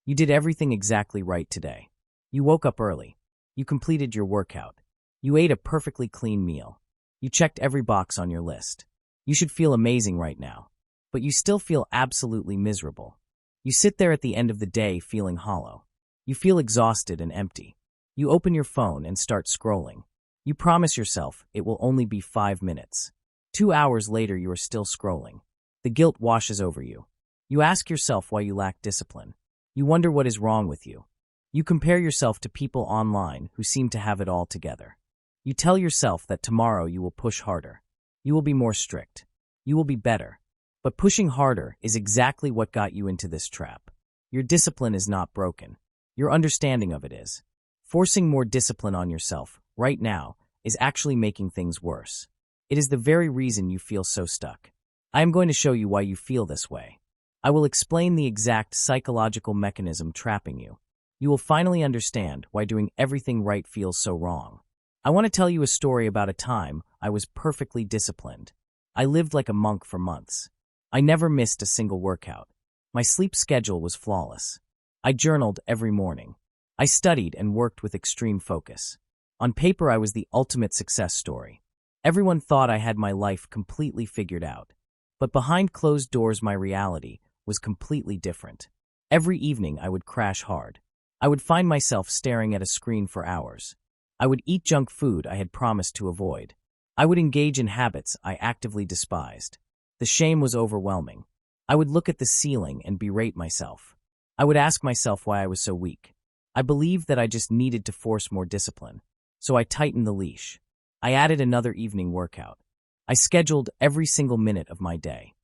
You did everything exactly right today. You woke up early. You completed your workout. You ate a perfectly clean meal. You checked every box on your list. You should feel amazing right now. But you still feel absolutely miserable. You sit there at the end of the day feeling hollow. You feel exhausted and empty. You open your phone and start scrolling. You promise yourself it will only be 5 minutes. 2 hours later, you are still scrolling. The guilt washes over you. You ask yourself why you lack discipline. You wonder what is wrong with you. You compare yourself to people online who seem to have it all together. You tell yourself that tomorrow you will push harder. You will be more strict. You will be better. But pushing harder is exactly what got you into this trap. Your discipline is not broken. Your understanding of it is. Forcing more discipline on yourself right now is actually making things worse. It is the very reason you feel so stuck. I am going to show you why you feel this way. I will explain the exact psychological mechanism trapping you. You will finally understand why doing everything right feels so wrong. I want to tell you a story about a time I was perfectly disciplined. I lived like a monk for months. I never missed a single workout. My sleep schedule was flawless. I journaled every morning. I studied and worked with extreme focus. On paper, I was the ultimate success story. Everyone thought I had my life completely figured out. But behind closed doors, my reality was completely different. Every evening, I would crash hard. I would find myself staring at a screen for hours. I would eat junk food I had promised to avoid. I would engage in habits I actively despised. The shame was overwhelming. I would look at the ceiling and berate myself. I would ask myself why I was so weak. I believed that I just needed to force more discipline. So I tightened the leash. I added another evening workout. I scheduled every single minute of my day.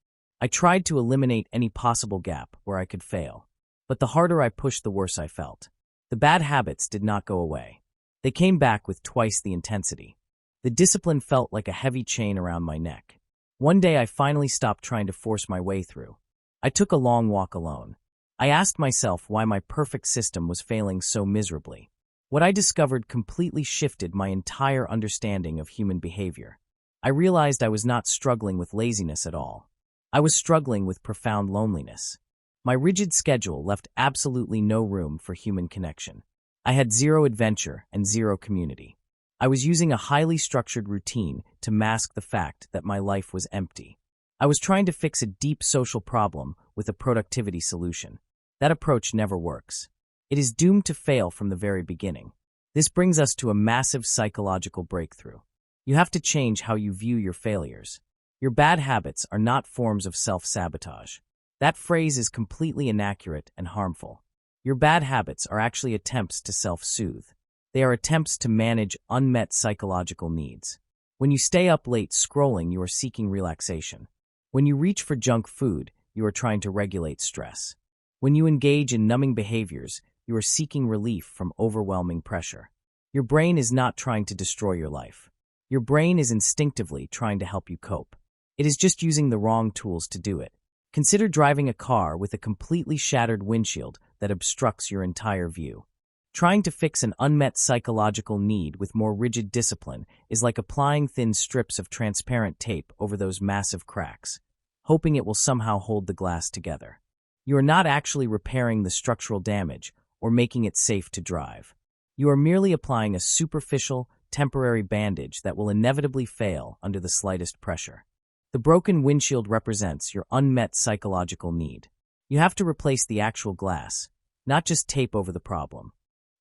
I tried to eliminate any possible gap where I could fail. But the harder I pushed, the worse I felt. The bad habits did not go away. They came back with twice the intensity. The discipline felt like a heavy chain around my neck. One day I finally stopped trying to force my way through. I took a long walk alone. I asked myself why my perfect system was failing so miserably. What I discovered completely shifted my entire understanding of human behavior. I realized I was not struggling with laziness at all. I was struggling with profound loneliness. My rigid schedule left absolutely no room for human connection. I had zero adventure and zero community. I was using a highly structured routine to mask the fact that my life was empty. I was trying to fix a deep social problem with a productivity solution. That approach never works. It is doomed to fail from the very beginning. This brings us to a massive psychological breakthrough. You have to change how you view your failures. Your bad habits are not forms of self-sabotage. That phrase is completely inaccurate and harmful. Your bad habits are actually attempts to self-soothe. They are attempts to manage unmet psychological needs. When you stay up late scrolling, you are seeking relaxation. When you reach for junk food, you are trying to regulate stress. When you engage in numbing behaviors, you are seeking relief from overwhelming pressure. Your brain is not trying to destroy your life. Your brain is instinctively trying to help you cope. It is just using the wrong tools to do it. Consider driving a car with a completely shattered windshield that obstructs your entire view. Trying to fix an unmet psychological need with more rigid discipline is like applying thin strips of transparent tape over those massive cracks, hoping it will somehow hold the glass together. You are not actually repairing the structural damage or making it safe to drive. You are merely applying a superficial, temporary bandage that will inevitably fail under the slightest pressure. The broken windshield represents your unmet psychological need. You have to replace the actual glass, not just tape over the problem.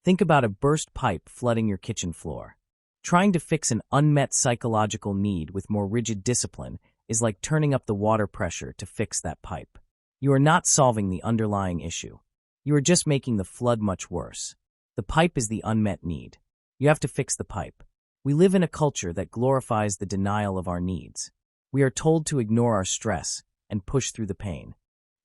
Think about a burst pipe flooding your kitchen floor. Trying to fix an unmet psychological need with more rigid discipline is like turning up the water pressure to fix that pipe. You are not solving the underlying issue. You are just making the flood much worse. The pipe is the unmet need. You have to fix the pipe. We live in a culture that glorifies the denial of our needs. We are told to ignore our stress and push through the pain.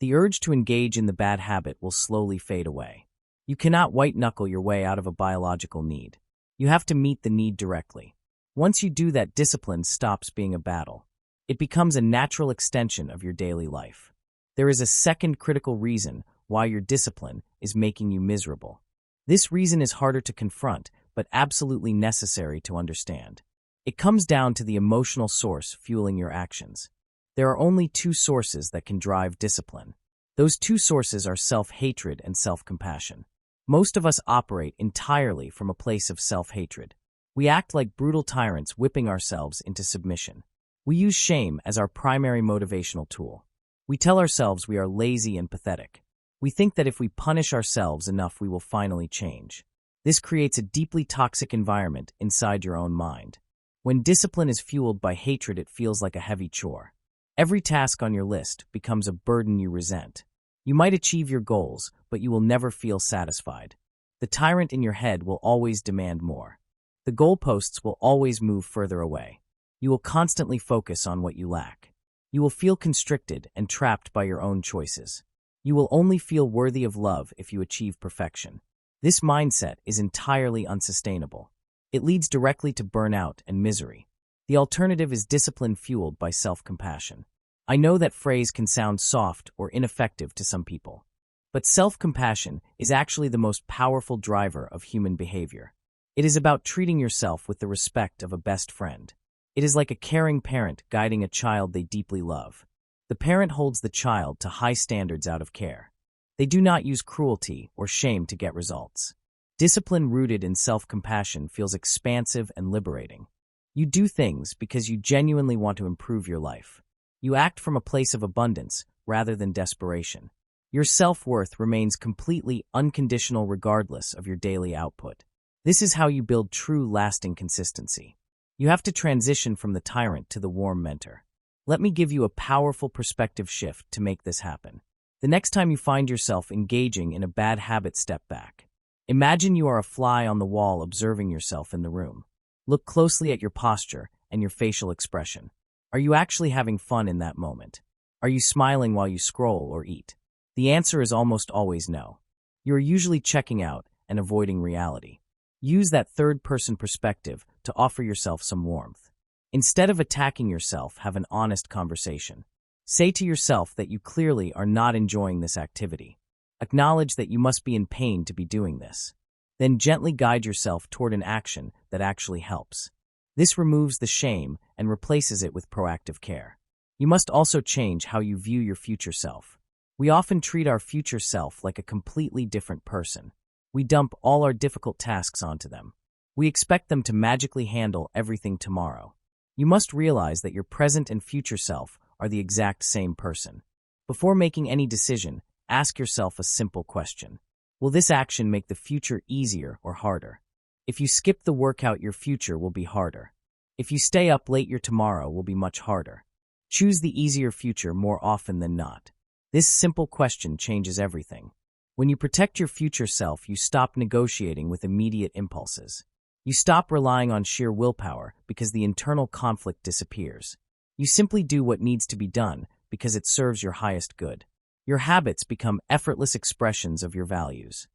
The urge to engage in the bad habit will slowly fade away. You cannot white-knuckle your way out of a biological need. You have to meet the need directly. Once you do that, discipline stops being a battle. It becomes a natural extension of your daily life. There is a second critical reason why your discipline is making you miserable. This reason is harder to confront, but absolutely necessary to understand. It comes down to the emotional source fueling your actions. There are only two sources that can drive discipline: Those two sources are self-hatred and self-compassion. Most of us operate entirely from a place of self-hatred. We act like brutal tyrants, whipping ourselves into submission. We use shame as our primary motivational tool. We tell ourselves we are lazy and pathetic. We think that if we punish ourselves enough, we will finally change. This creates a deeply toxic environment inside your own mind. When discipline is fueled by hatred, it feels like a heavy chore. Every task on your list becomes a burden you resent. You might achieve your goals, but you will never feel satisfied. The tyrant in your head will always demand more. The goalposts will always move further away. You will constantly focus on what you lack. You will feel constricted and trapped by your own choices. You will only feel worthy of love if you achieve perfection. This mindset is entirely unsustainable. It leads directly to burnout and misery. The alternative is discipline fueled by self-compassion. I know that phrase can sound soft or ineffective to some people, but self-compassion is actually the most powerful driver of human behavior. It is about treating yourself with the respect of a best friend. It is like a caring parent guiding a child they deeply love. The parent holds the child to high standards out of care. They do not use cruelty or shame to get results. Discipline rooted in self-compassion feels expansive and liberating. You do things because you genuinely want to improve your life. You act from a place of abundance rather than desperation. Your self-worth remains completely unconditional regardless of your daily output. This is how you build true, lasting consistency. You have to transition from the tyrant to the warm mentor. Let me give you a powerful perspective shift to make this happen. The next time you find yourself engaging in a bad habit, step back. Imagine you are a fly on the wall observing yourself in the room. Look closely at your posture and your facial expression. Are you actually having fun in that moment? Are you smiling while you scroll or eat? The answer is almost always no. You are usually checking out and avoiding reality. Use that third-person perspective to offer yourself some warmth. Instead of attacking yourself, have an honest conversation. Say to yourself that you clearly are not enjoying this activity. Acknowledge that you must be in pain to be doing this. Then gently guide yourself toward an action that actually helps. This removes the shame and replaces it with proactive care. You must also change how you view your future self. We often treat our future self like a completely different person. We dump all our difficult tasks onto them. We expect them to magically handle everything tomorrow. You must realize that your present and future self are the exact same person. Before making any decision, ask yourself a simple question. Will this action make the future easier or harder? If you skip the workout, your future will be harder. If you stay up late, your tomorrow will be much harder. Choose the easier future more often than not. This simple question changes everything. When you protect your future self, you stop negotiating with immediate impulses. You stop relying on sheer willpower because the internal conflict disappears. You simply do what needs to be done because it serves your highest good. Your habits become effortless expressions of your values.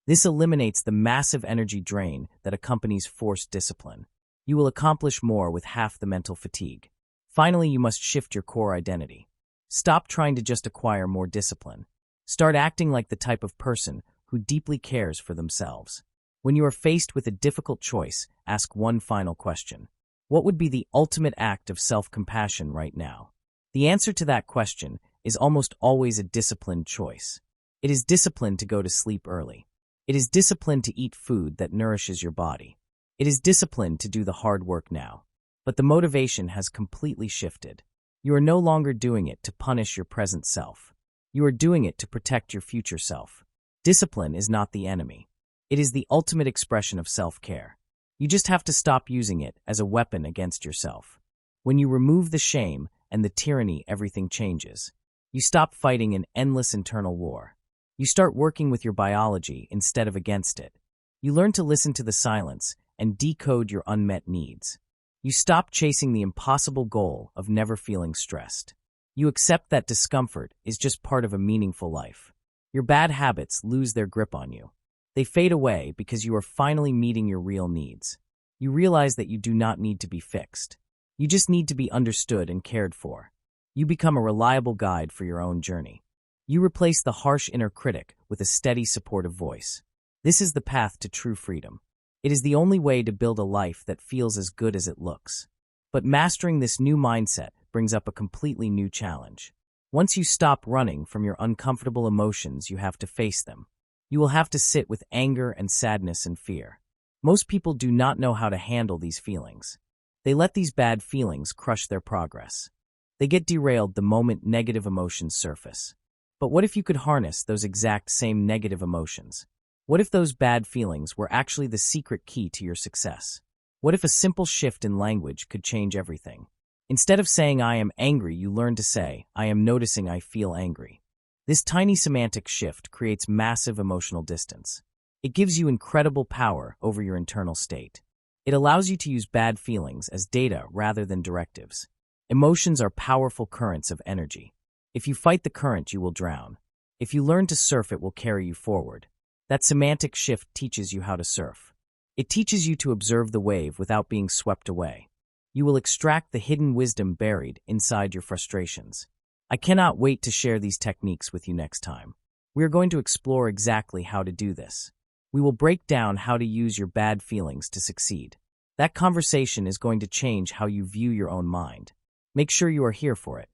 This eliminates the massive energy drain that accompanies forced discipline. You will accomplish more with half the mental fatigue. Finally, you must shift your core identity. Stop trying to just acquire more discipline. Start acting like the type of person who deeply cares for themselves. When you are faced with a difficult choice, ask one final question. What would be the ultimate act of self-compassion right now? The answer to that question is almost always a disciplined choice. It is discipline to go to sleep early. It is discipline to eat food that nourishes your body. It is discipline to do the hard work now. But the motivation has completely shifted. You are no longer doing it to punish your present self. You are doing it to protect your future self. Discipline is not the enemy. It is the ultimate expression of self-care. You just have to stop using it as a weapon against yourself. When you remove the shame and the tyranny, everything changes. You stop fighting an endless internal war. You start working with your biology instead of against it. You learn to listen to the silence and decode your unmet needs. You stop chasing the impossible goal of never feeling stressed. You accept that discomfort is just part of a meaningful life. Your bad habits lose their grip on you. They fade away because you are finally meeting your real needs. You realize that you do not need to be fixed. You just need to be understood and cared for. You become a reliable guide for your own journey. You replace the harsh inner critic with a steady, supportive voice. This is the path to true freedom. It is the only way to build a life that feels as good as it looks. But mastering this new mindset brings up a completely new challenge. Once you stop running from your uncomfortable emotions, you have to face them. You will have to sit with anger and sadness and fear. Most people do not know how to handle these feelings. They let these bad feelings crush their progress. They get derailed the moment negative emotions surface. But what if you could harness those exact same negative emotions? What if those bad feelings were actually the secret key to your success? What if a simple shift in language could change everything? Instead of saying I am angry, you learn to say I am noticing I feel angry. This tiny semantic shift creates massive emotional distance. It gives you incredible power over your internal state. It allows you to use bad feelings as data rather than directives. Emotions are powerful currents of energy. If you fight the current, you will drown. If you learn to surf, it will carry you forward. That semantic shift teaches you how to surf. It teaches you to observe the wave without being swept away. You will extract the hidden wisdom buried inside your frustrations. I cannot wait to share these techniques with you next time. We are going to explore exactly how to do this. We will break down how to use your bad feelings to succeed. That conversation is going to change how you view your own mind. Make sure you are here for it.